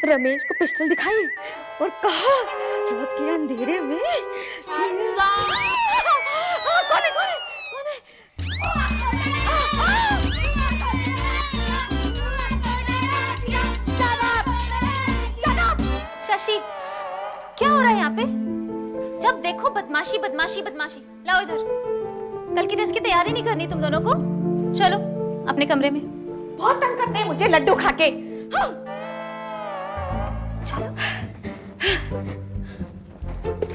रमेश को पिस्टल दिखाई और कहा रात के अंधेरे में कौन है कौन है कौन है? शशि, क्या हो रहा है यहाँ पे? जब देखो बदमाशी बदमाशी बदमाशी। लाओ इधर। कल की टेस्ट की तैयारी नहीं करनी तुम दोनों को? चलो अपने कमरे में। बहुत तंग करते हैं मुझे लड्डू खा के। हाँ। चलो।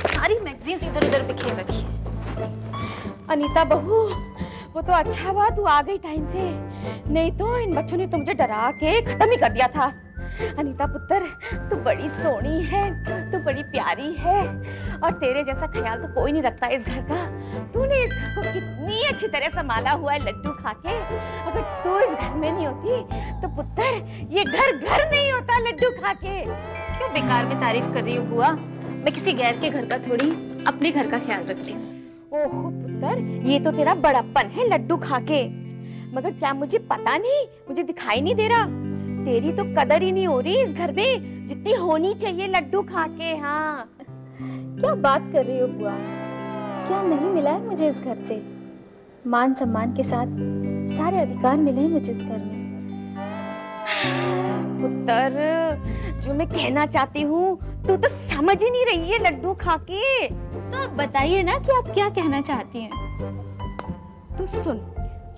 सारी मैगजीन्स इधर उधर बिखेर रखी है। अनीता बहू, वो तो अच्छा हुआ तू आ गई टाइम से, नहीं तो इन बच्चों ने तो मुझे डरा के खत्म ही कर दिया था। अनीता पुत्र, तू बड़ी सोहनी है, तू बड़ी प्यारी है और तेरे जैसा ख्याल तो कोई नहीं रखता इस घर का। तूने इस घर को कितनी अच्छी तरह संभाला हुआ है लड्डू खा के। अगर तू इस घर में नहीं होती तो पुत्र ये घर घर नहीं होता लड्डू खा के। क्यों बेकार में तारीफ कर रही हो बुआ? मैं किसी गैर के घर का थोड़ी अपने घर का ख्याल रखती हूँ। ओहो पुत्र, ये तो तेरा बड़प्पन है लड्डू खा के। मगर क्या मुझे पता नहीं, मुझे दिखाई नहीं दे रहा? तेरी तो कदर ही नहीं हो रही इस घर में जितनी होनी चाहिए लड्डू खा के। हाँ, क्या बात कर रही हो बुआ? क्या नहीं मिला है मुझे इस घर से? मान सम्मान के साथ सारे अधिकार मिले हैं मुझे इस घर में। पुत्र, जो मैं कहना चाहती हूँ तू तो समझ ही नहीं रही है लड्डू खा के। तो आप बताइए ना कि आप क्या कहना चाहती हैं? तू सुन,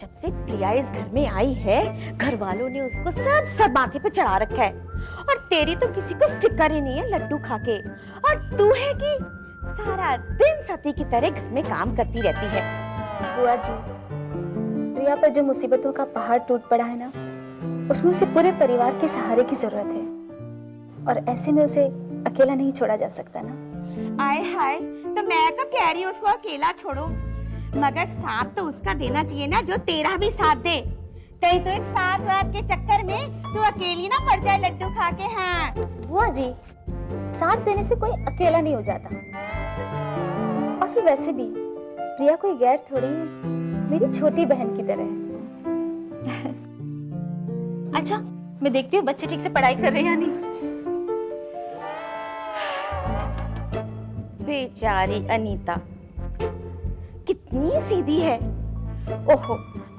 जब से प्रिया इस घर में आई है, घर वालों ने उसको सब माथे पे चढ़ा रखा है और तेरी तो किसी को फिक्र ही नहीं है लड्डू खा के। और तू है कि सारा दिन सती की तरह घर में काम करती रहती है। बुआ जी, प्रिया पर जो मुसीबतों का पहाड़ टूट पड़ा है ना, उसमें उसे पूरे परिवार के सहारे की जरूरत है और ऐसे में उसे अकेला नहीं छोड़ा जा सकता ना। आए हाय, तो मैं कब कह रही हूँ उसको अकेला छोड़ो, मगर साथ तो उसका देना चाहिए ना जो तेरा भी साथ दे। कहीं तो इस साथ वाथ के चक्कर में तू अकेली ना पड़ जाए लड्डू खा के। हाँ बुआ जी, साथ देने से कोई अकेला नहीं हो जाता। और फिर वैसे भी प्रिया कोई गैर थोड़ी है, मेरी छोटी बहन की तरह है। अच्छा, मैं देखती हूँ बच्चे ठीक से पढ़ाई कर रहे हैं या नहीं। बेचारी अनीता कितनी सीधी है। ओहो,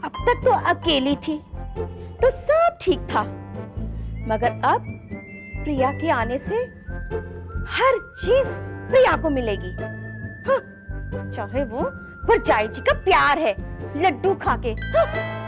अब तक तो अकेली थी तो सब ठीक था, मगर अब प्रिया के आने से हर चीज प्रिया को मिलेगी। हाँ, चाहे वो भरजाई जी का प्यार है लड्डू खा के। हाँ।